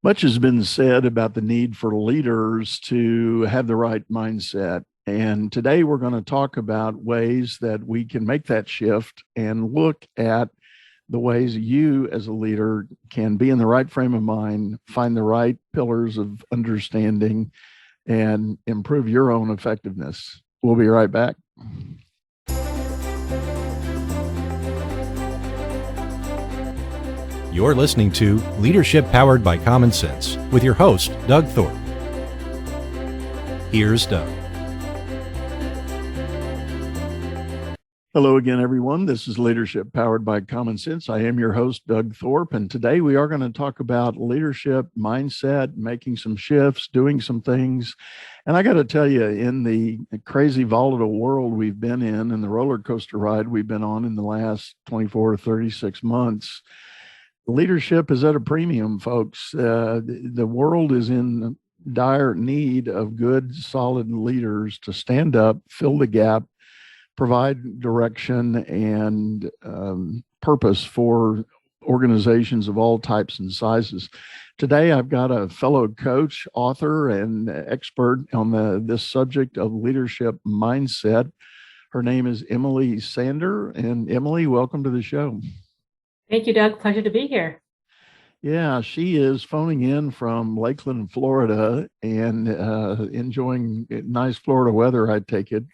Much has been said about the need for leaders to have the right mindset. And today we're going to talk about ways that we can make that shift and look at the ways you as a leader can be in the right frame of mind, find the right pillars of understanding, and improve your own effectiveness. We'll be right back. You're listening to Leadership Powered by Common Sense with your host, Doug Thorpe. Here's Doug. Hello again, everyone. This is Leadership Powered by Common Sense. I am your host, Doug Thorpe, and today we are going to talk about leadership, mindset, making some shifts, doing some things. And I got to tell you, in the crazy, volatile world we've been in and the roller coaster ride we've been on in the last 24 to 36 months, leadership is at a premium, folks. The world is in dire need of good, solid leaders to stand up, fill the gap, provide direction and purpose for organizations of all types and sizes. Today, I've got a fellow coach, author, and expert on this subject of leadership mindset. Her name is Emily Sander. And Emily, welcome to the show. Thank you, Doug. Pleasure to be here. Yeah, she is phoning in from Lakeland, Florida, and enjoying nice Florida weather, I take it.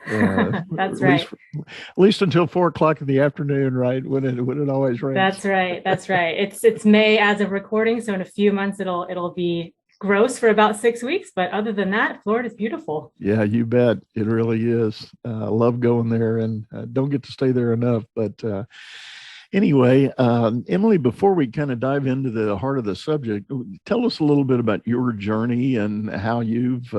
That's right. At least until 4 o'clock in the afternoon, right? When it always rains. That's right. That's right. It's May as of recording, so in a few months it'll be gross for about 6 weeks. But other than that, Florida's beautiful. Yeah, you bet. It really is. I love going there, and don't get to stay there enough, but. Anyway, Emily, before we kind of dive into the heart of the subject, tell us a little bit about your journey and how you've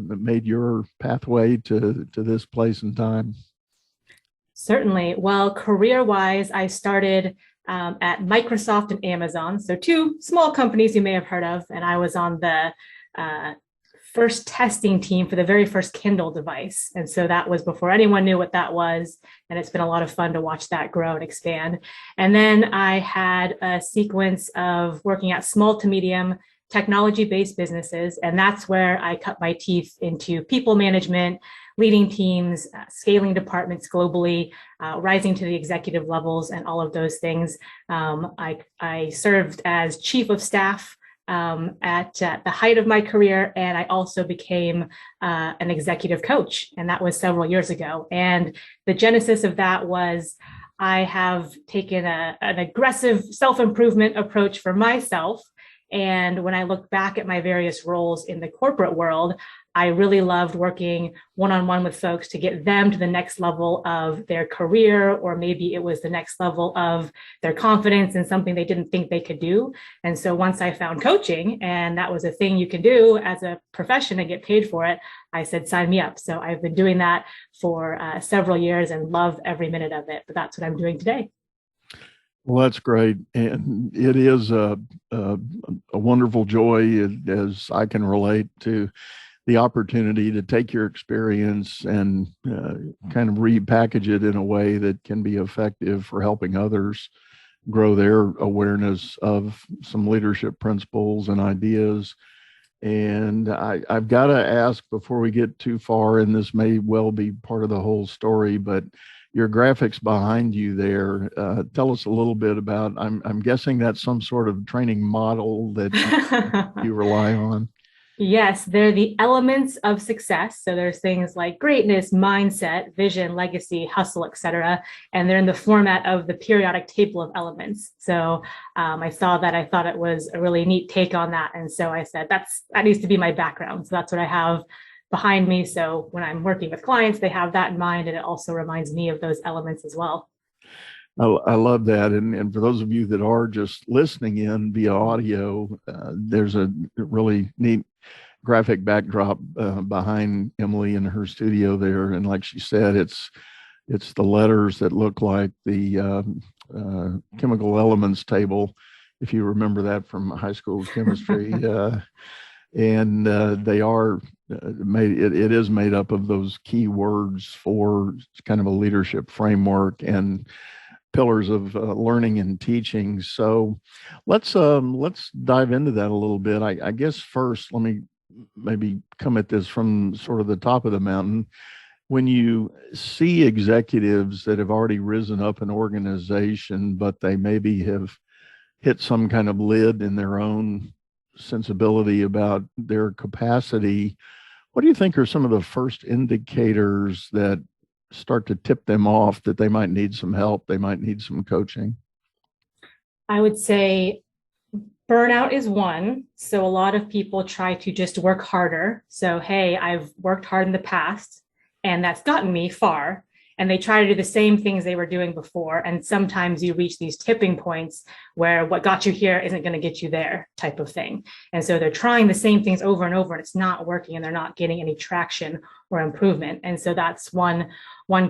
made your pathway to this place and time. Certainly. Well, career-wise, I started at Microsoft and Amazon, so two small companies you may have heard of, and I was on the first testing team for the very first Kindle device. And so that was before anyone knew what that was. And it's been a lot of fun to watch that grow and expand. And then I had a sequence of working at small to medium technology-based businesses. And that's where I cut my teeth into people management, leading teams, scaling departments globally, rising to the executive levels, and all of those things. I served as chief of staff at the height of my career. And I also became an executive coach. And that was several years ago. And the genesis of that was I have taken an aggressive self-improvement approach for myself. And when I look back at my various roles in the corporate world, I really loved working one-on-one with folks to get them to the next level of their career, or maybe it was the next level of their confidence in something they didn't think they could do. And so once I found coaching, and that was a thing you can do as a profession and get paid for it, I said, sign me up. So I've been doing that for several years and love every minute of it. But that's what I'm doing today. Well, that's great. And it is a wonderful joy, as I can relate to the opportunity to take your experience and kind of repackage it in a way that can be effective for helping others grow their awareness of some leadership principles and ideas. And I've got to ask before we get too far, and this may well be part of the whole story, but your graphics behind you there, tell us a little bit about, I'm guessing that's some sort of training model that you rely on. Yes, they're the elements of success. So there's things like greatness, mindset, vision, legacy, hustle, etc. And they're in the format of the periodic table of elements. So I saw that. I thought it was a really neat take on that. And so I said, that needs to be my background. So that's what I have behind me. So when I'm working with clients, they have that in mind. And it also reminds me of those elements as well. I love that. And for those of you that are just listening in via audio, there's a really neat graphic backdrop behind Emily in her studio there. And like she said, it's the letters that look like the chemical elements table, if you remember that from high school chemistry. And they are it is made up of those key words for kind of a leadership framework. And pillars of learning and teaching. So let's dive into that a little bit. I guess first, let me maybe come at this from sort of the top of the mountain. When you see executives that have already risen up an organization, but they maybe have hit some kind of lid in their own sensibility about their capacity, what do you think are some of the first indicators that start to tip them off that they might need some help, they might need some coaching? I would say burnout is one. So a lot of people try to just work harder. So, hey, I've worked hard in the past and that's gotten me far. And they try to do the same things they were doing before. And sometimes you reach these tipping points where what got you here isn't going to get you there, type of thing. And so they're trying the same things over and over and it's not working and they're not getting any traction or improvement. And so that's one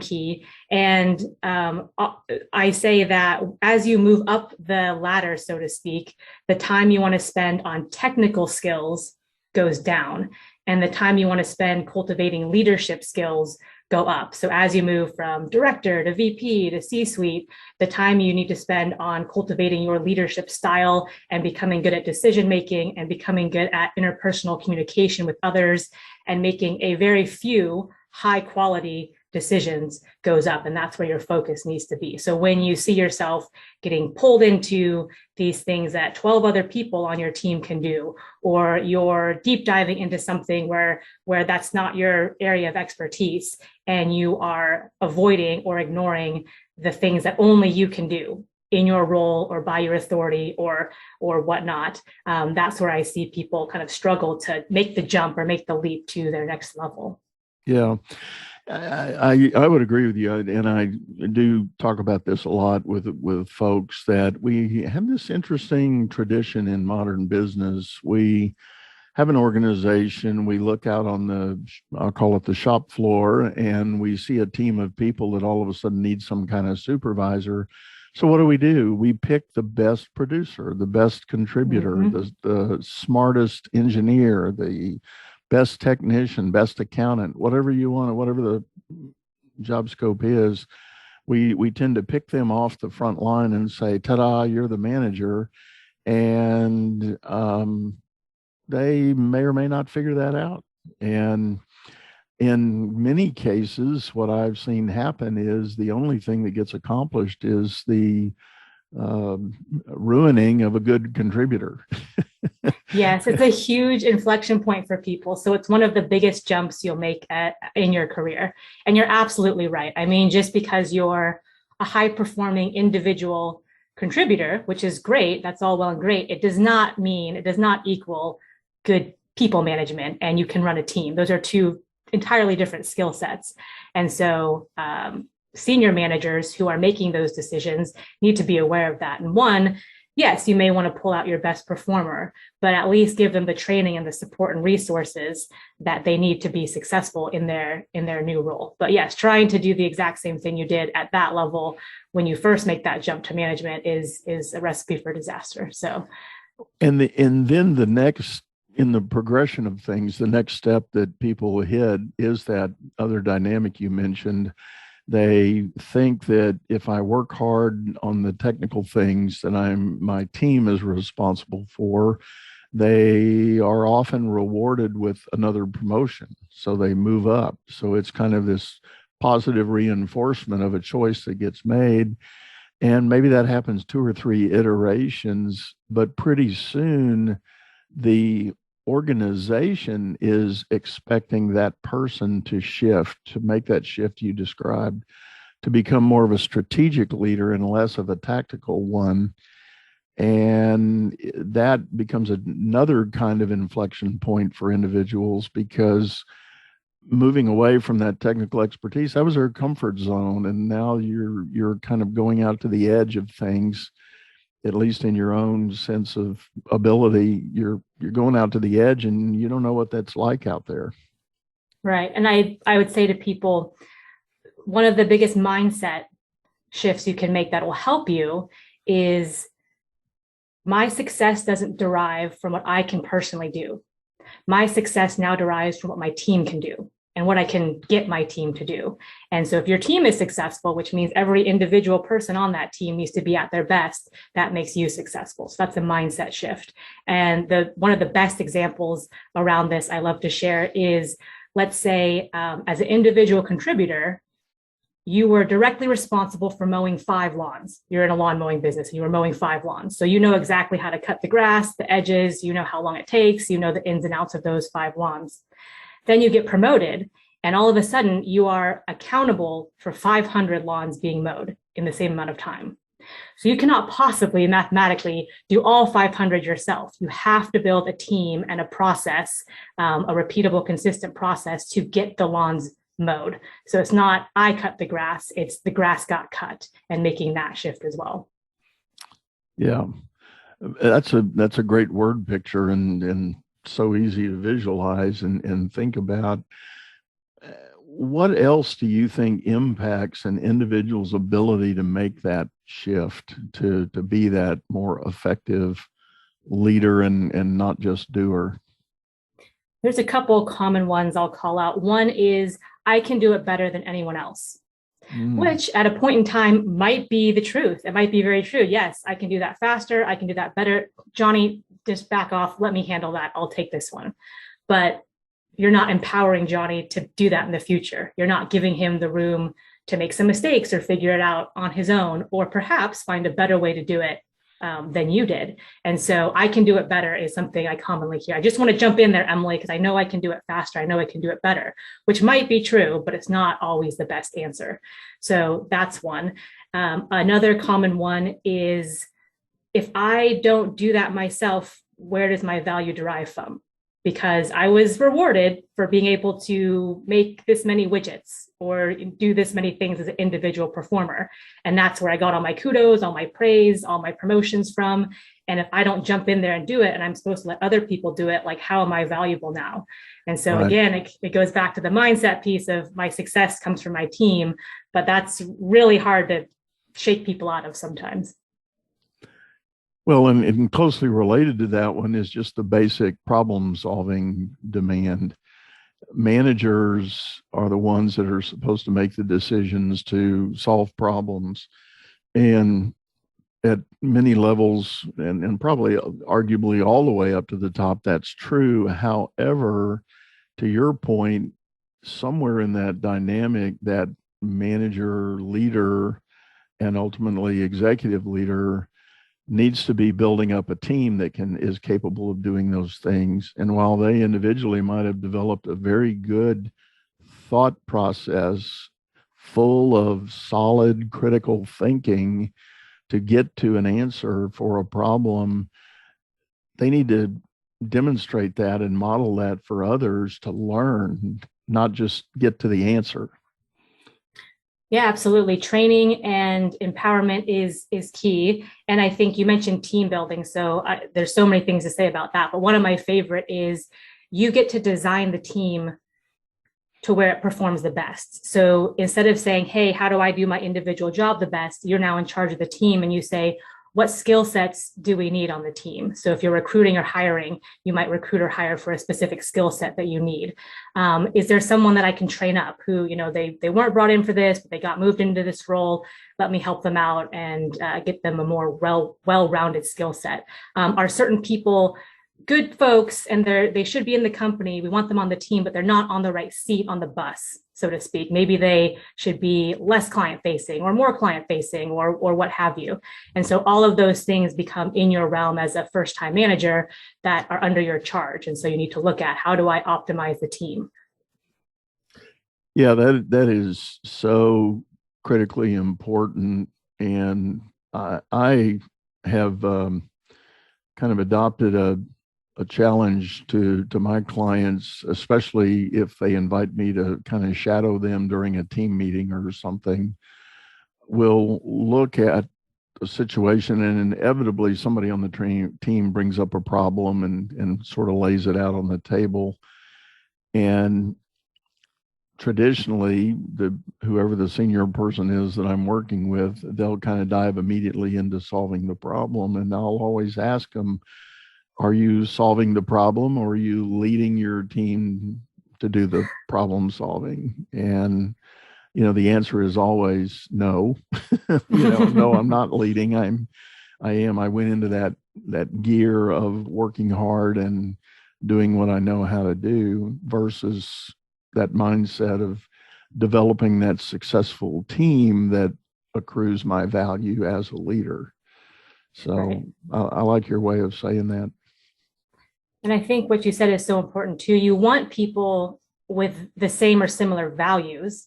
key. And I say that as you move up the ladder, so to speak, the time you want to spend on technical skills goes down and the time you want to spend cultivating leadership skills go up. So as you move from director to VP to C-suite, the time you need to spend on cultivating your leadership style and becoming good at decision making and becoming good at interpersonal communication with others and making a very few high quality decisions goes up. And that's where your focus needs to be. So when you see yourself getting pulled into these things that 12 other people on your team can do, or you're deep diving into something where that's not your area of expertise, and you are avoiding or ignoring the things that only you can do in your role or by your authority or whatnot, that's where I see people kind of struggle to make the jump or make the leap to their next level. Yeah. I would agree with you, and I do talk about this a lot with folks that we have this interesting tradition in modern business. We have an organization, we look out on I'll call it the shop floor, and we see a team of people that all of a sudden need some kind of supervisor. So what do? We pick the best producer, the best contributor, the smartest engineer, the best technician, best accountant, whatever you want, whatever the job scope is. We tend to pick them off the front line and say, ta-da, you're the manager. And they may or may not figure that out. And in many cases, what I've seen happen is the only thing that gets accomplished is the ruining of a good contributor. Yes, it's a huge inflection point for people. So it's one of the biggest jumps you'll make in your career. And you're absolutely right. I mean, just because you're a high performing individual contributor, which is great, that's all well and great, it does not equal good people management and you can run a team. Those are two entirely different skill sets. And so senior managers who are making those decisions need to be aware of that. And one, yes, you may want to pull out your best performer, but at least give them the training and the support and resources that they need to be successful in their new role. But yes, trying to do the exact same thing you did at that level when you first make that jump to management is a recipe for disaster. So, and then the next in the progression of things, the next step that people hit is that other dynamic you mentioned. They think that if I work hard on the technical things that my team is responsible for, they are often rewarded with another promotion. So they move up. So it's kind of this positive reinforcement of a choice that gets made. And maybe that happens 2 or 3 iterations, but pretty soon the organization is expecting that person to shift, to make that shift you described, to become more of a strategic leader and less of a tactical one. And that becomes another kind of inflection point for individuals, because moving away from that technical expertise, that was their comfort zone. And now you're kind of going out to the edge of things, at least in your own sense of ability. You're going out to the edge and you don't know what that's like out there. Right. And I would say to people, one of the biggest mindset shifts you can make that will help you is my success doesn't derive from what I can personally do. My success now derives from what my team can do. and what I can get my team to do. And so if your team is successful, which means every individual person on that team needs to be at their best, that makes you successful. So that's a mindset shift. And one of the best examples around this I love to share is, let's say, as an individual contributor, you were directly responsible for mowing 5 lawns. You're in a lawn mowing business and you were mowing 5 lawns. So you know exactly how to cut the grass, the edges, you know how long it takes, you know the ins and outs of those 5 lawns. Then you get promoted, and all of a sudden you are accountable for 500 lawns being mowed in the same amount of time. So you cannot possibly mathematically do all 500 yourself. You have to build a team and a process, a repeatable, consistent process to get the lawns mowed. So it's not I cut the grass, it's the grass got cut, and making that shift as well. Yeah, that's a great word picture, and so easy to visualize and think about. What else do you think impacts an individual's ability to make that shift, to be that more effective leader and not just doer? There's a couple common ones I'll call out. One is I can do it better than anyone else. Which at a point in time might be the truth. It might be very true. Yes, I can do that faster. I can do that better. Johnny, just back off. Let me handle that. I'll take this one. But you're not empowering Johnny to do that in the future. You're not giving him the room to make some mistakes or figure it out on his own, or perhaps find a better way to do it than you did. And so I can do it better is something I commonly hear. I just want to jump in there, Emily, because I know I can do it faster. I know I can do it better, which might be true, but it's not always the best answer. So that's one. Another common one is, if I don't do that myself, where does my value derive from? Because I was rewarded for being able to make this many widgets or do this many things as an individual performer. And that's where I got all my kudos, all my praise, all my promotions from. And if I don't jump in there and do it, and I'm supposed to let other people do it, like, how am I valuable now? And so again, it goes back to the mindset piece of my success comes from my team, but that's really hard to shake people out of sometimes. Well, and closely related to that one is just the basic problem solving demand. Managers are the ones that are supposed to make the decisions to solve problems. And at many levels, and probably arguably all the way up to the top, that's true. However, to your point, somewhere in that dynamic, that manager, leader, and ultimately executive leader needs to be building up a team that is capable of doing those things. And while they individually might have developed a very good thought process full of solid critical thinking to get to an answer for a problem, they need to demonstrate that and model that for others to learn, not just get to the answer. Yeah, absolutely. Training and empowerment is key. And I think you mentioned team building. So there's so many things to say about that. But one of my favorite is you get to design the team to where it performs the best. So instead of saying, hey, how do I do my individual job the best? You're now in charge of the team, and you say, what skill sets do we need on the team? So if you're recruiting or hiring, you might recruit or hire for a specific skill set that you need. Is there someone that I can train up who, they weren't brought in for this, but they got moved into this role? Let me help them out and get them a more well-rounded skill set. Are certain people good folks and they should be in the company? We want them on the team, but they're not on the right seat on the bus, so to speak. Maybe they should be less client facing or more client facing or what have you. And so all of those things become in your realm as a first time manager that are under your charge. And so you need to look at, how do I optimize the team? Yeah, that is so critically important. And I have kind of adopted a challenge to my clients, especially if they invite me to kind of shadow them during a team meeting or something. We'll look at a situation, and inevitably somebody on the team brings up a problem and sort of lays it out on the table. And traditionally, whoever the senior person is that I'm working with, they'll kind of dive immediately into solving the problem. And I'll always ask them, are you solving the problem, or are you leading your team to do the problem solving? And, the answer is always no. No, I'm not leading. I went into that gear of working hard and doing what I know how to do versus that mindset of developing that successful team that accrues my value as a leader. So Right. I like your way of saying that. And I think what you said is so important too. You want people with the same or similar values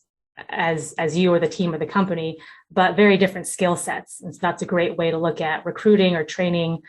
as you or the team or the company, but very different skill sets. And so that's a great way to look at recruiting or training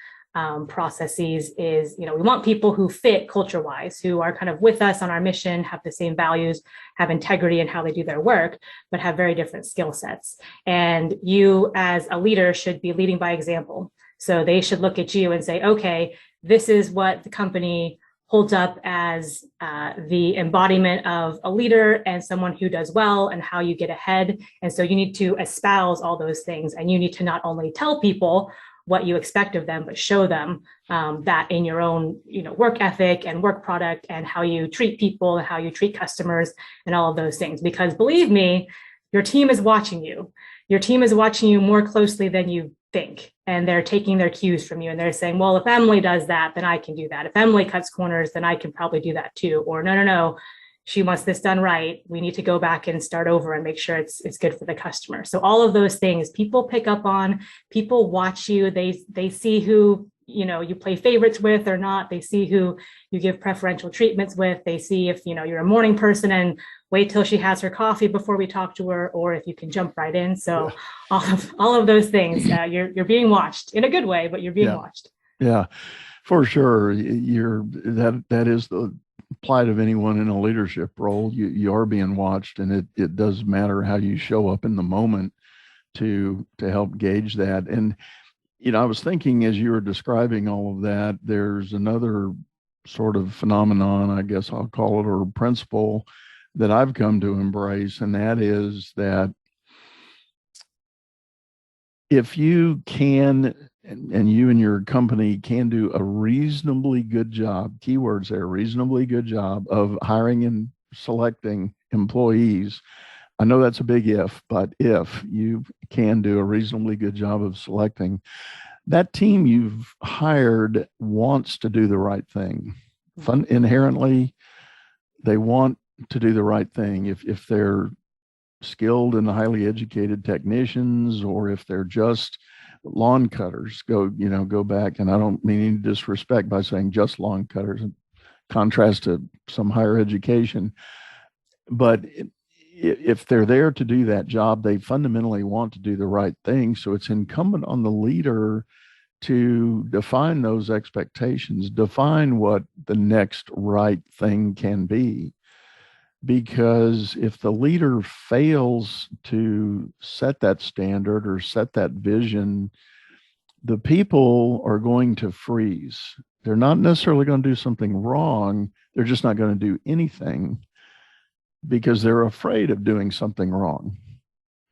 processes is, we want people who fit culture wise, who are kind of with us on our mission, have the same values, have integrity in how they do their work, but have very different skill sets. And you as a leader should be leading by example. So they should look at you and say, okay, this is what the company holds up as the embodiment of a leader and someone who does well and how you get ahead. And so you need to espouse all those things. And you need to not only tell people what you expect of them, but show them that in your own, work ethic and work product and how you treat people and how you treat customers and all of those things. Because believe me, your team is watching you. Your team is watching you more closely than you think. And they're taking their cues from you. And they're saying, well, if Emily does that, then I can do that. If Emily cuts corners, then I can probably do that too. Or no. She wants this done right. We need to go back and start over and make sure it's good for the customer. So all of those things people pick up on, people watch you, they see who, you play favorites with or not. They see who you give preferential treatments with. They see if, you're a morning person and wait till she has her coffee before we talk to her, or if you can jump right in. So all of those things, you're being watched in a good way, but you're being watched. Yeah, for sure. That is the plight of anyone in a leadership role. You are being watched, and it does matter how you show up in the moment to help gauge that. And I was thinking as you were describing all of that, there's another sort of phenomenon, I guess I'll call it, or principle that I've come to embrace, and that is that if you can, and you and your company can do a reasonably good job, keywords there, reasonably good job of hiring and selecting employees. I know that's a big if, but if you can do a reasonably good job of selecting, that team you've hired wants to do the right thing. Inherently, they want to do the right thing. If they're skilled and highly educated technicians, or if they're just lawn cutters, go back, and I don't mean any disrespect by saying just lawn cutters in contrast to some higher education, but if they're there to do that job, they fundamentally want to do the right thing. So it's incumbent on the leader to define those expectations, define what the next right thing can be. Because if the leader fails to set that standard or set that vision, the people are going to freeze. They're not necessarily going to do something wrong. They're just not going to do anything because they're afraid of doing something wrong.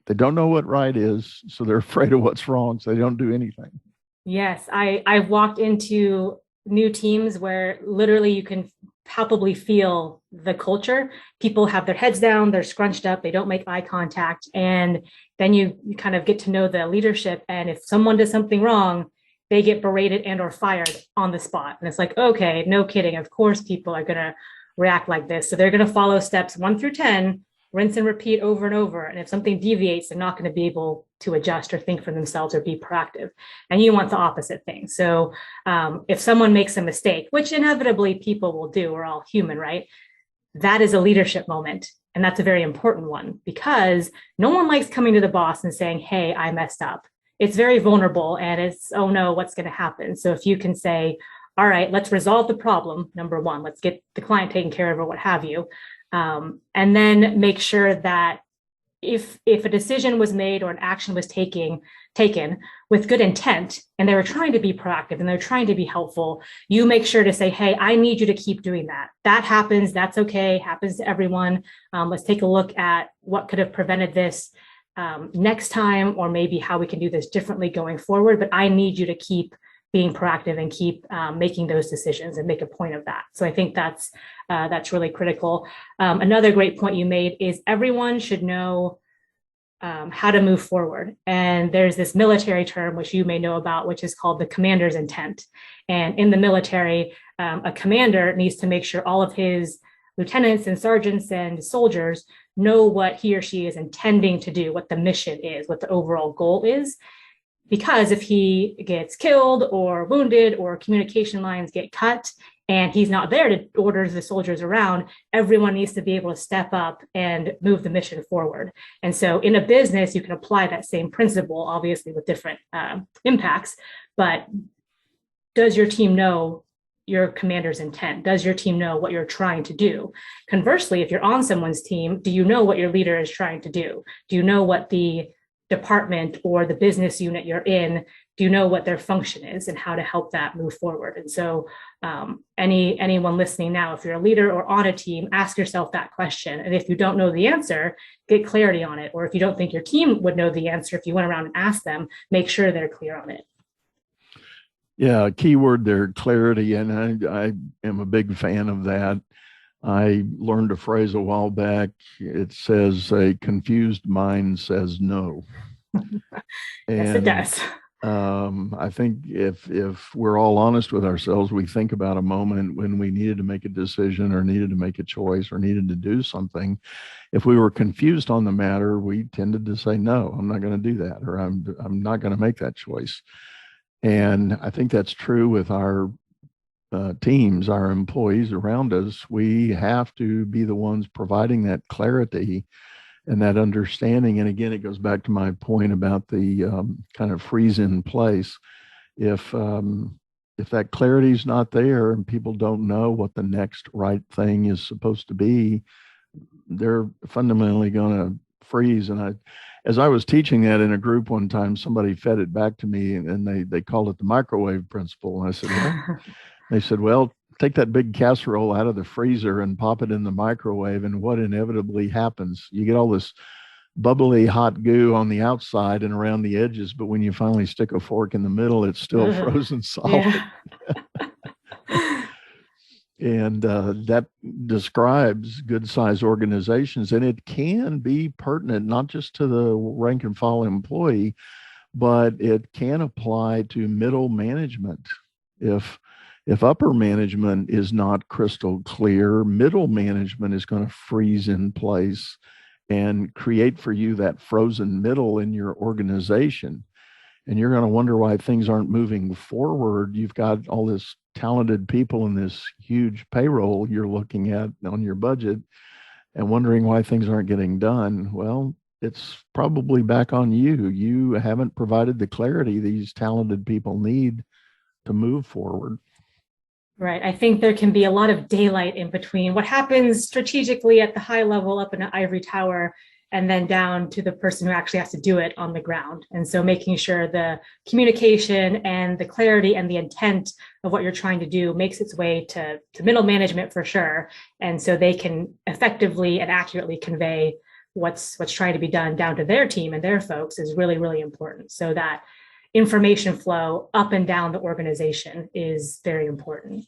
They don't know what right is, so they're afraid of what's wrong, so they don't do anything. Yes, I've walked into new teams where literally you can palpably feel the culture. People have their heads down, they're scrunched up, they don't make eye contact. And then you kind of get to know the leadership. And if someone does something wrong, they get berated and or fired on the spot. And it's like, okay, no kidding. Of course, people are going to react like this. So they're going to follow steps 1 through 10, rinse and repeat over and over. And if something deviates, they're not going to be able to adjust or think for themselves or be proactive. And you want the opposite thing. So if someone makes a mistake, which inevitably people will do, we're all human, right? That is a leadership moment. And that's a very important one because no one likes coming to the boss and saying, hey, I messed up. It's very vulnerable and it's, oh no, what's going to happen? So if you can say, all right, let's resolve the problem. Number one, let's get the client taken care of or what have you. And then make sure that if a decision was made or an action was taken with good intent and they were trying to be proactive and they're trying to be helpful, you make sure to say, hey, I need you to keep doing that. That happens. That's okay. Happens to everyone. Let's take a look at what could have prevented this next time, or maybe how we can do this differently going forward. But I need you to keep being proactive and keep making those decisions and make a point of that. So I think that's really critical. Another great point you made is everyone should know how to move forward. And there's this military term, which you may know about, which is called the commander's intent. And in the military, a commander needs to make sure all of his lieutenants and sergeants and soldiers know what he or she is intending to do, what the mission is, what the overall goal is. Because if he gets killed or wounded or communication lines get cut, and he's not there to order the soldiers around, everyone needs to be able to step up and move the mission forward. And so in a business, you can apply that same principle, obviously with different impacts, but does your team know your commander's intent? Does your team know what you're trying to do? Conversely, if you're on someone's team, do you know what your leader is trying to do? Do you know what the department or the business unit you're in, do you know what their function is and how to help that move forward? And so anyone listening now, if you're a leader or on a team, ask yourself that question. And if you don't know the answer, get clarity on it. Or if you don't think your team would know the answer, if you went around and asked them, make sure they're clear on it. Yeah, key word there, clarity. And I am a big fan of that. I learned a phrase a while back. It says, a confused mind says no. Yes, it does. I think if we're all honest with ourselves, we think about a moment when we needed to make a decision or needed to make a choice or needed to do something. If we were confused on the matter, we tended to say, no, I'm not going to do that, or I'm not going to make that choice. And I think that's true with our teams, our employees around us. We have to be the ones providing that clarity and that understanding. And again, it goes back to my point about the kind of freeze in place. If that clarity is not there and people don't know what the next right thing is supposed to be, they're fundamentally going to freeze. And as I was teaching that in a group one time, somebody fed it back to me, and they called it the microwave principle. And I said, well, they said, well, take that big casserole out of the freezer and pop it in the microwave, and what inevitably happens? You get all this bubbly hot goo on the outside and around the edges, but when you finally stick a fork in the middle, it's still frozen solid. Yeah. And that describes good-sized organizations, and it can be pertinent not just to the rank and file employee, but it can apply to middle management. If upper management is not crystal clear, middle management is going to freeze in place and create for you that frozen middle in your organization. And you're going to wonder why things aren't moving forward. You've got all this talented people in this huge payroll you're looking at on your budget and wondering why things aren't getting done. Well, it's probably back on you. You haven't provided the clarity these talented people need to move forward. Right. I think there can be a lot of daylight in between what happens strategically at the high level up in an ivory tower and then down to the person who actually has to do it on the ground. And so making sure the communication and the clarity and the intent of what you're trying to do makes its way to middle management for sure. And so they can effectively and accurately convey what's trying to be done down to their team and their folks is really, really important. So that information flow up and down the organization is very important.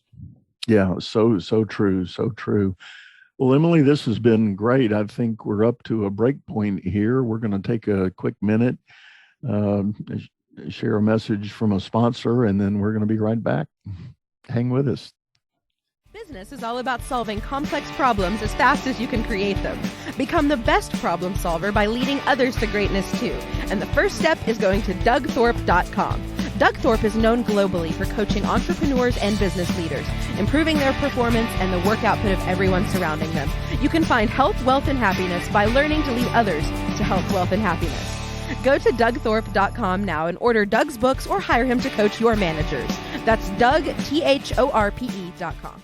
Yeah, so true, so true. Well, Emily, this has been great. I think we're up to a break point here. We're going to take a quick minute, share a message from a sponsor, and then we're going to be right back. Hang with us. Business is all about solving complex problems as fast as you can create them. Become the best problem solver by leading others to greatness too. And the first step is going to DougThorpe.com. Doug Thorpe is known globally for coaching entrepreneurs and business leaders, improving their performance and the work output of everyone surrounding them. You can find health, wealth, and happiness by learning to lead others to health, wealth, and happiness. Go to DougThorpe.com now and order Doug's books or hire him to coach your managers. That's DougThorpe.com.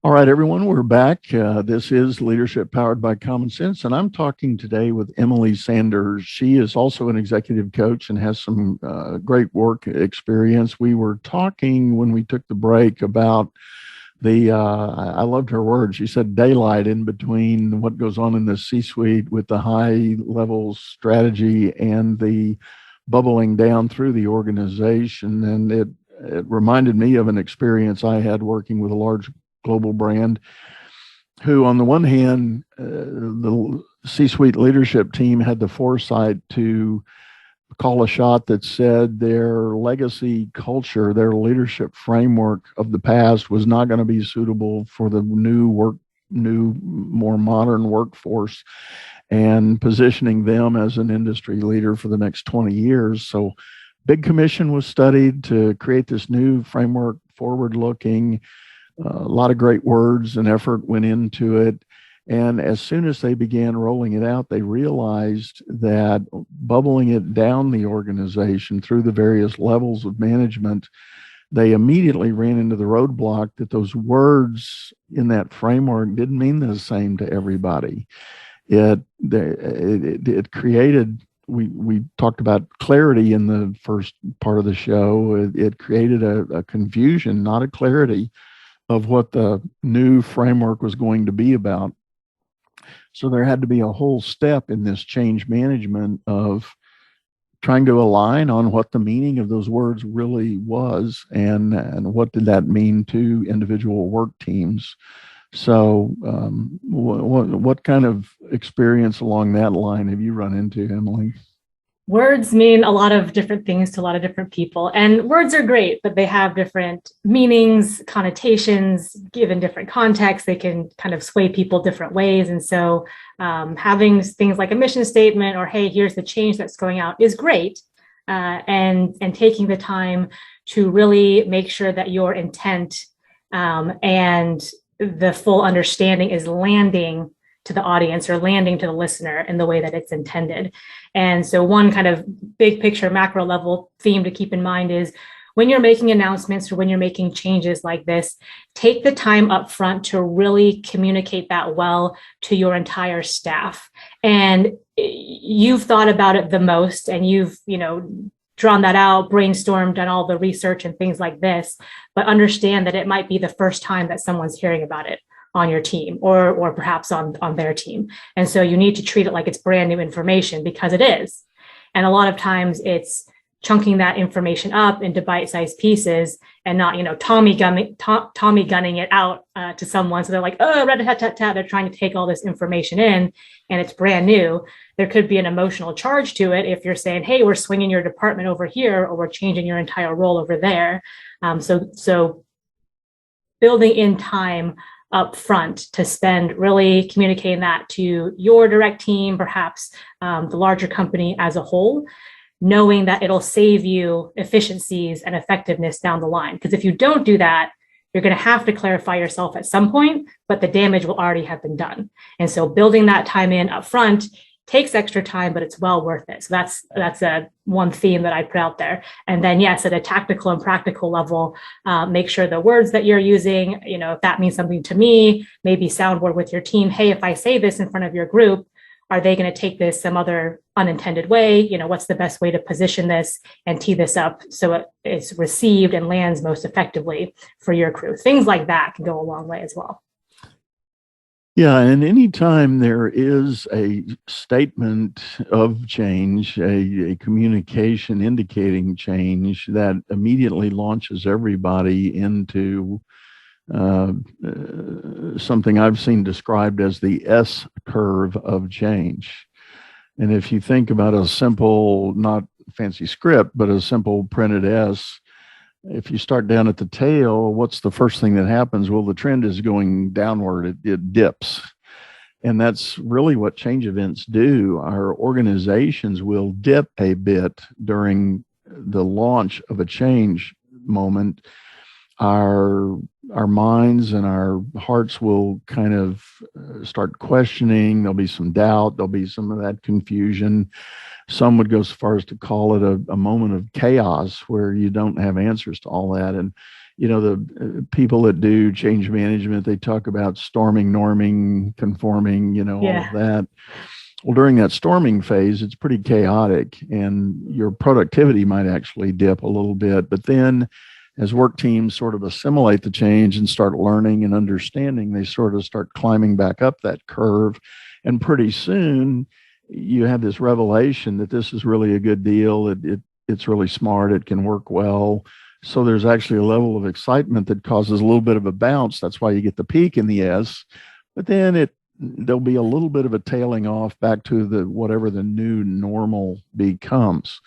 All right, everyone, we're back. This is Leadership Powered by Common Sense, and I'm talking today with Emily Sanders. She is also an executive coach and has some great work experience. We were talking when we took the break about I loved her words. She said daylight in between what goes on in the C-suite with the high-level strategy and the bubbling down through the organization. And it reminded me of an experience I had working with a large global brand who, on the one hand, the C-suite leadership team had the foresight to call a shot that said their legacy culture, their leadership framework of the past was not going to be suitable for the new, more modern workforce, and positioning them as an industry leader for the next 20 years. So big commission was studied to create this new framework, forward looking. A lot of great words and effort went into it. And as soon as they began rolling it out, they realized that bubbling it down the organization through the various levels of management, they immediately ran into the roadblock that those words in that framework didn't mean the same to everybody. It created, we talked about clarity in the first part of the show. It created a confusion, not a clarity of what the new framework was going to be about. So there had to be a whole step in this change management of trying to align on what the meaning of those words really was, and what did that mean to individual work teams. So what kind of experience along that line have you run into, Emily? Words mean a lot of different things to a lot of different people, and words are great, but they have different meanings, connotations, given different contexts. They can kind of sway people different ways. And so having things like a mission statement or, hey, here's the change that's going out is great. And taking the time to really make sure that your intent and the full understanding is landing to the audience or landing to the listener in the way that it's intended. And so one kind of big picture macro level theme to keep in mind is when you're making announcements or when you're making changes like this, take the time up front to really communicate that well to your entire staff. And you've thought about it the most, and you've, drawn that out, brainstormed, done all the research and things like this, but understand that it might be the first time that someone's hearing about it on your team or perhaps on their team. And so you need to treat it like it's brand new information, because it is. And a lot of times it's chunking that information up into bite-sized pieces and not, Tommy gunning it out to someone. So they're like, oh, rat-a-tat-tat-tat. They're trying to take all this information in, and it's brand new. There could be an emotional charge to it if you're saying, hey, we're swinging your department over here, or we're changing your entire role over there. So building in time up front to spend really communicating that to your direct team, perhaps the larger company as a whole, knowing that it'll save you efficiencies and effectiveness down the line. Because if you don't do that, you're going to have to clarify yourself at some point, but the damage will already have been done. And so building that time in up front takes extra time, but it's well worth it. So that's a one theme that I'd put out there. And then, yes, at a tactical and practical level, make sure the words that you're using, if that means something to me, maybe soundboard with your team. Hey, if I say this in front of your group, are they going to take this some other unintended way? What's the best way to position this and tee this up so it's received and lands most effectively for your crew? Things like that can go a long way as well. Yeah, and anytime there is a statement of change, a communication indicating change, that immediately launches everybody into something I've seen described as the S curve of change. And if you think about a simple, not fancy script, but a simple printed S, if you start down at the tail, what's the first thing that happens? Well, the trend is going downward. It dips. And that's really what change events do. Our organizations will dip a bit during the launch of a change moment. Our minds and our hearts will kind of start questioning. There'll be some doubt. There'll be some of that confusion. Some would go so far as to call it a moment of chaos where you don't have answers to all that. And, the people that do change management, they talk about storming, norming, conforming, all of that. Well, during that storming phase, it's pretty chaotic, and your productivity might actually dip a little bit. But then as work teams sort of assimilate the change and start learning and understanding, they sort of start climbing back up that curve. And pretty soon you have this revelation that this is really a good deal. It's really smart. It can work well. So there's actually a level of excitement that causes a little bit of a bounce. That's why you get the peak in the S. But then there'll be a little bit of a tailing off back to whatever the new normal becomes.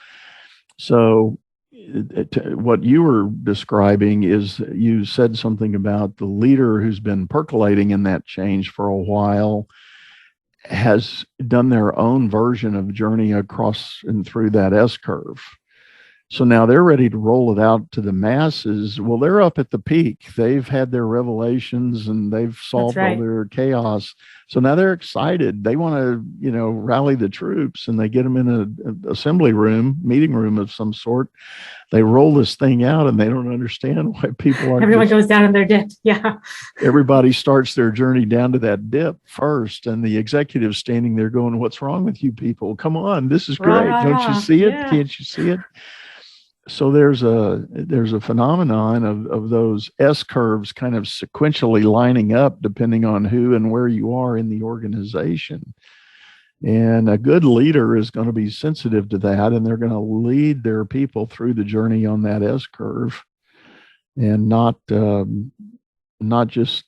So what you were describing is you said something about the leader who's been percolating in that change for a while has done their own version of journey across and through that S curve. So now they're ready to roll it out to the masses. Well, they're up at the peak. They've had their revelations and they've solved all their chaos. So now they're excited. They want to, rally the troops, and they get them in an assembly room, meeting room of some sort. They roll this thing out and they don't understand why people are. Everyone goes down in their dip. Yeah. Everybody starts their journey down to that dip first. And the executive's standing there going, "What's wrong with you people? Come on, this is great. Don't you see it? Yeah. Can't you see it?" So there's a phenomenon of those S curves kind of sequentially lining up depending on who and where you are in the organization. And a good leader is going to be sensitive to that, and they're going to lead their people through the journey on that S curve, and not just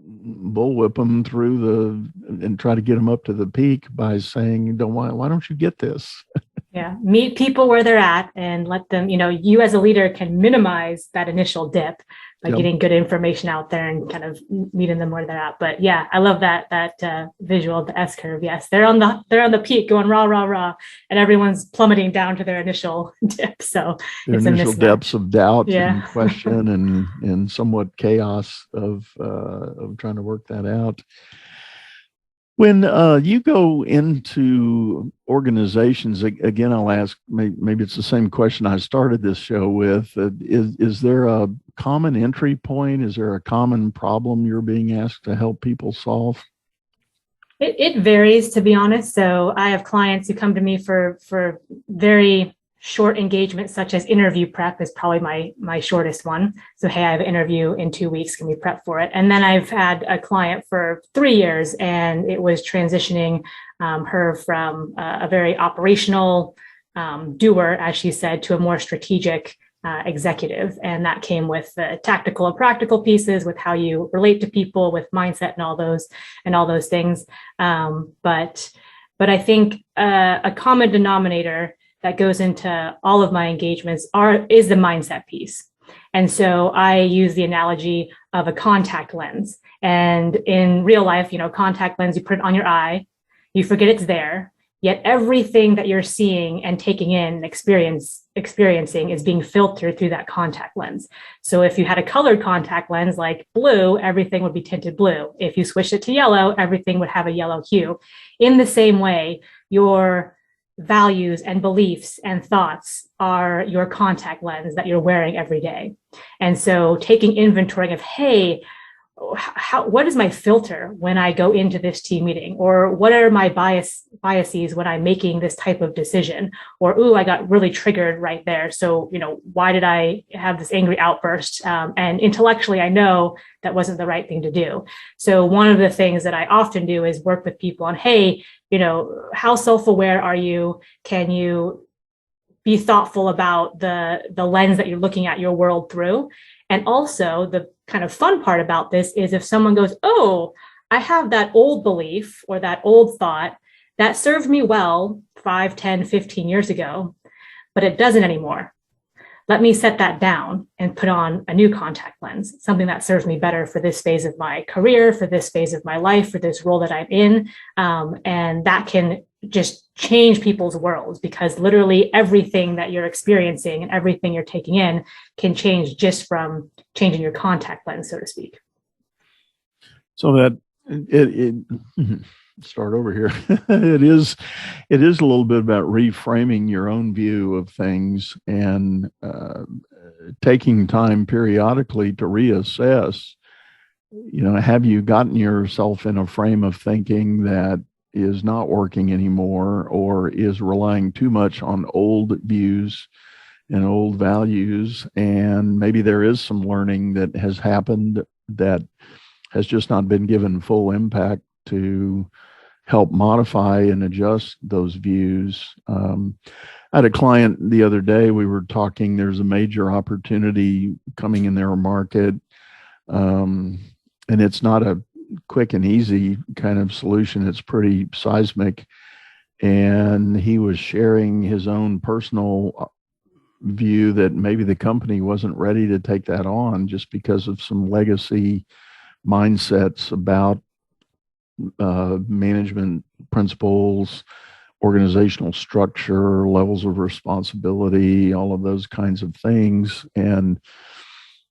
bullwhip them through and try to get them up to the peak by saying, why don't you get this?" Yeah. Meet people where they're at and let them, you as a leader can minimize that initial dip by getting good information out there and kind of meeting them where they're at. But yeah, I love that visual of the S curve. Yes. They're on the peak going rah, rah, rah, and everyone's plummeting down to their initial dip. So their it's initial depths of doubt and question and somewhat chaos of trying to work that out. When you go into organizations, again, I'll ask, maybe it's the same question I started this show with. Is there a common entry point? Is there a common problem you're being asked to help people solve? It varies, to be honest. So I have clients who come to me for very short engagement, such as interview prep is probably my shortest one. So, hey, I have an interview in 2 weeks. Can we prep for it? And then I've had a client for 3 years, and it was transitioning her from a very operational doer, as she said, to a more strategic executive. And that came with the tactical and practical pieces, with how you relate to people, with mindset and all those things. But I think a common denominator that goes into all of my engagements is the mindset piece. And so I use the analogy of a contact lens. And in real life, contact lens, you put it on your eye, you forget it's there, yet everything that you're seeing and taking in and experiencing is being filtered through that contact lens. So if you had a colored contact lens like blue, everything would be tinted blue. If you switched it to yellow, everything would have a yellow hue. In the same way, your values and beliefs and thoughts are your contact lens that you're wearing every day. And so taking inventory of, hey, what is my filter when I go into this team meeting? Or what are my biases when I'm making this type of decision? Or, ooh, I got really triggered right there. So, why did I have this angry outburst? And intellectually, I know that wasn't the right thing to do. So one of the things that I often do is work with people on, hey, how self-aware are you? Can you be thoughtful about the lens that you're looking at your world through? And also the kind of fun part about this is if someone goes, oh, I have that old belief or that old thought that served me well 5, 10, 15 years ago, but it doesn't anymore. Let me set that down and put on a new contact lens, something that serves me better for this phase of my career, for this phase of my life, for this role that I'm in. And that can just change people's worlds, because literally everything that you're experiencing and everything you're taking in can change just from changing your contact lens, so to speak. So that it start over here. It is a little bit about reframing your own view of things and taking time periodically to reassess. Have you gotten yourself in a frame of thinking that is not working anymore, or is relying too much on old views and old values? And maybe there is some learning that has happened that has just not been given full impact to help modify and adjust those views. I had a client the other day, we were talking, there's a major opportunity coming in their market. And it's not a quick and easy kind of solution. It's pretty seismic. And he was sharing his own personal view that maybe the company wasn't ready to take that on just because of some legacy mindsets about management principles, organizational structure, levels of responsibility, all of those kinds of things. And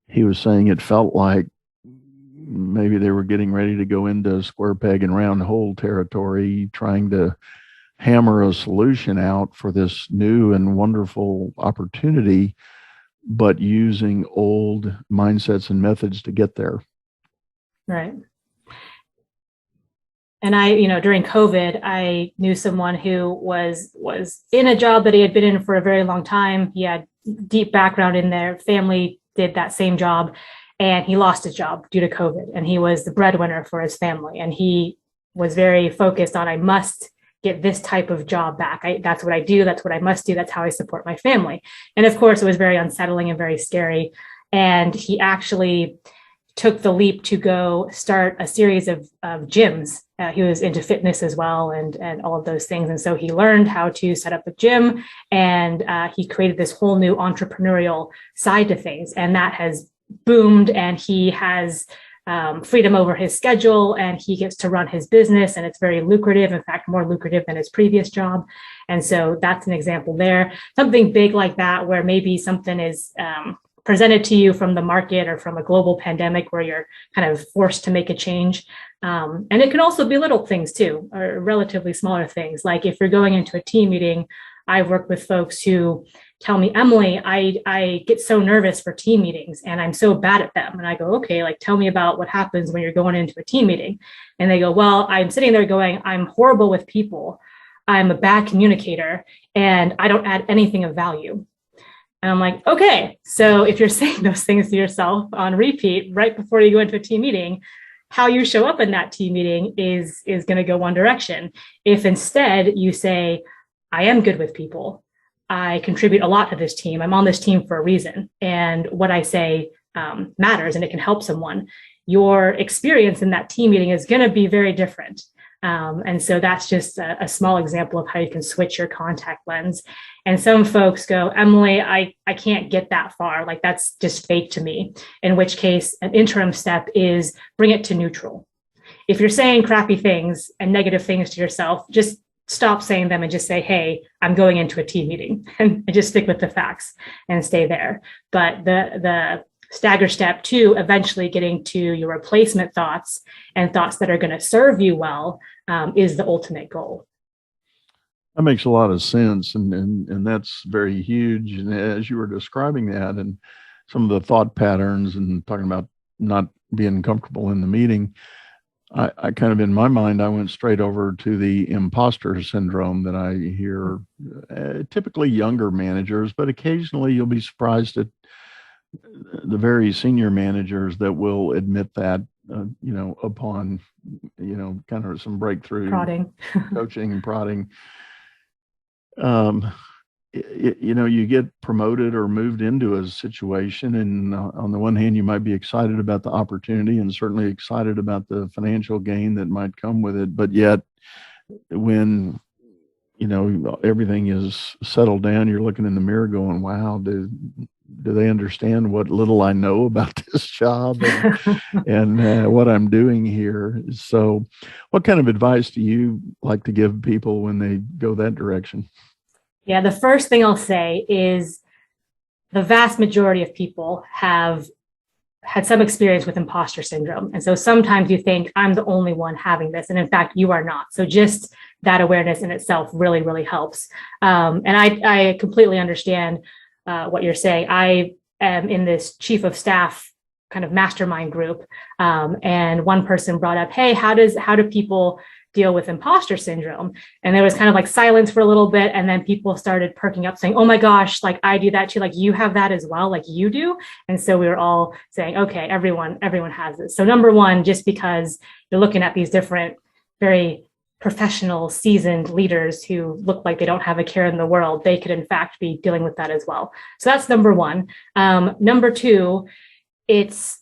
he was saying it felt like maybe they were getting ready to go into square peg and round hole territory, trying to hammer a solution out for this new and wonderful opportunity, but using old mindsets and methods to get there. Right. And during COVID, I knew someone who was in a job that he had been in for a very long time. He had deep background in their family, did that same job, and he lost his job due to COVID. And he was the breadwinner for his family. And he was very focused on, I must get this type of job back. That's what I do. That's what I must do. That's how I support my family. And of course, it was very unsettling and very scary. And he actually took the leap to go start a series of gyms. He was into fitness as well and all of those things. And so he learned how to set up a gym, and he created this whole new entrepreneurial side to things. And that has boomed, and he has freedom over his schedule, and he gets to run his business, and it's very lucrative, in fact, more lucrative than his previous job. And so that's an example there. Something big like that, where maybe something is presented to you from the market or from a global pandemic where you're kind of forced to make a change. And it can also be little things too, or relatively smaller things. Like if you're going into a team meeting, I've worked with folks who tell me, Emily, I get so nervous for team meetings and I'm so bad at them. And I go, okay, like tell me about what happens when you're going into a team meeting. And they go, well, I'm sitting there going, I'm horrible with people. I'm a bad communicator and I don't add anything of value. And I'm like, okay, so if you're saying those things to yourself on repeat right before you go into a team meeting, how you show up in that team meeting is going to go one direction. If instead you say, I am good with people, I contribute a lot to this team, I'm on this team for a reason, and what I say matters and it can help someone, your experience in that team meeting is going to be very different. And so that's just a small example of how you can switch your contact lens. And some folks go, Emily, I can't get that far. Like that's just fake to me. In which case, an interim step is bring it to neutral. If you're saying crappy things and negative things to yourself, just stop saying them and just say, hey, I'm going into a team meeting, and just stick with the facts and stay there. But the stagger step to eventually getting to your replacement thoughts and thoughts that are going to serve you well is the ultimate goal. That makes a lot of sense. And that's very huge. And as you were describing that and some of the thought patterns and talking about not being comfortable in the meeting, I kind of, in my mind, I went straight over to the imposter syndrome that I hear typically younger managers, but occasionally you'll be surprised at the very senior managers that will admit that, upon, kind of some breakthrough Prodding. coaching and prodding. You get promoted or moved into a situation, and on the one hand, you might be excited about the opportunity and certainly excited about the financial gain that might come with it. But yet, when everything is settled down, you're looking in the mirror going, wow, do they understand what little I know about this job and what I'm doing here? So what kind of advice do you like to give people when they go that direction? Yeah, the first thing I'll say is the vast majority of people have had some experience with imposter syndrome. And so sometimes you think I'm the only one having this. And in fact, you are not. So just that awareness in itself really, really helps. And I completely understand what you're saying. I am in this chief of staff kind of mastermind group. And one person brought up, hey, how do people deal with imposter syndrome? And there was kind of like silence for a little bit. And then people started perking up saying, oh my gosh, like I do that too. Like you have that as well, like you do. And so we were all saying, okay, everyone has this. So number one, just because you're looking at these different, very professional, seasoned leaders who look like they don't have a care in the world, they could in fact be dealing with that as well. So that's number one. Number two, it's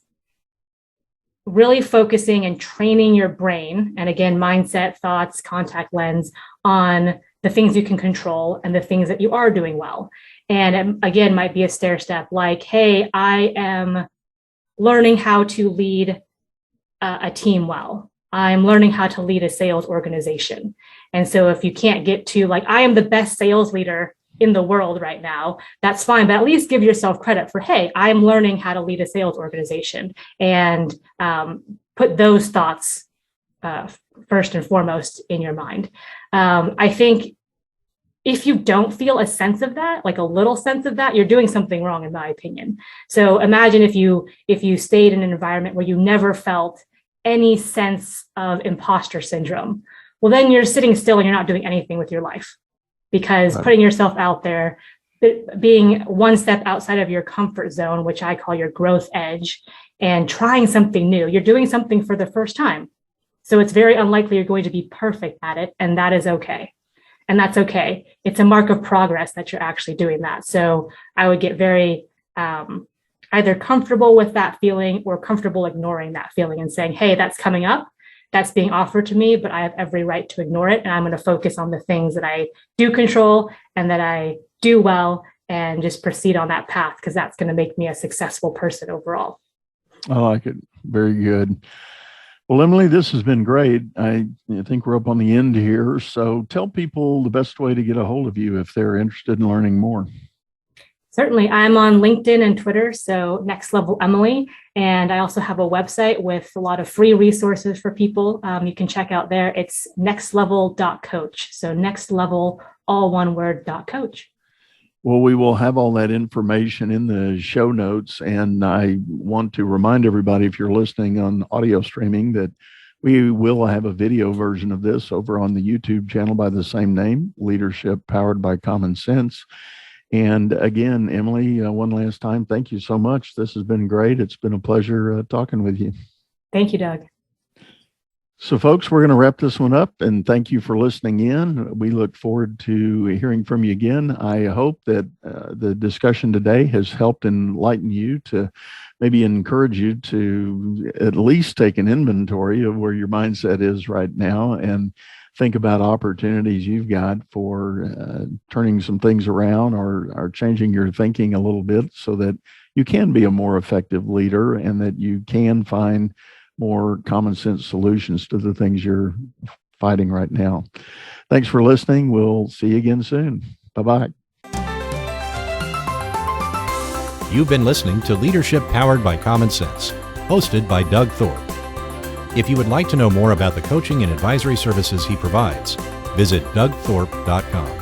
really focusing and training your brain, and again, mindset, thoughts, contact lens, on the things you can control and the things that you are doing well. And it, again, might be a stair step like, hey, I am learning how to lead a team well. I'm learning how to lead a sales organization. And so if you can't get to like, I am the best sales leader in the world right now, that's fine, but at least give yourself credit for, hey, I'm learning how to lead a sales organization, and put those thoughts first and foremost in your mind. I think if you don't feel a sense of that, like a little sense of that, you're doing something wrong, in my opinion. So imagine if you stayed in an environment where you never felt any sense of imposter syndrome. Well, then you're sitting still and you're not doing anything with your life, because putting yourself out there, being one step outside of your comfort zone, which I call your growth edge, and trying something new, you're doing something for the first time. So it's very unlikely you're going to be perfect at it, and that is okay. And that's okay. It's a mark of progress that you're actually doing that. So I would get very either comfortable with that feeling or comfortable ignoring that feeling and saying, hey, that's coming up. That's being offered to me, but I have every right to ignore it. And I'm going to focus on the things that I do control and that I do well, and just proceed on that path, because that's going to make me a successful person overall. I like it. Very good. Well, Emily, this has been great. I think we're up on the end here. So tell people the best way to get a hold of you if they're interested in learning more. Certainly. I'm on LinkedIn and Twitter, so Next Level Emily. And I also have a website with a lot of free resources for people. You can check out there. It's nextlevel.coach. So Next Level, all one word, .coach. Well, we will have all that information in the show notes. And I want to remind everybody, if you're listening on audio streaming, that we will have a video version of this over on the YouTube channel by the same name, Leadership Powered by Common Sense. And again, Emily, one last time, thank you so much. This has been great. It's been a pleasure talking with you. Thank you, Doug. So, folks, we're going to wrap this one up, and thank you for listening in. We look forward to hearing from you again. I hope that the discussion today has helped enlighten you, to maybe encourage you to at least take an inventory of where your mindset is right now, and think about opportunities you've got for turning some things around, or changing your thinking a little bit, so that you can be a more effective leader, and that you can find more common sense solutions to the things you're fighting right now. Thanks for listening. We'll see you again soon. Bye-bye. You've been listening to Leadership Powered by Common Sense, hosted by Doug Thorpe. If you would like to know more about the coaching and advisory services he provides, visit dougthorpe.com.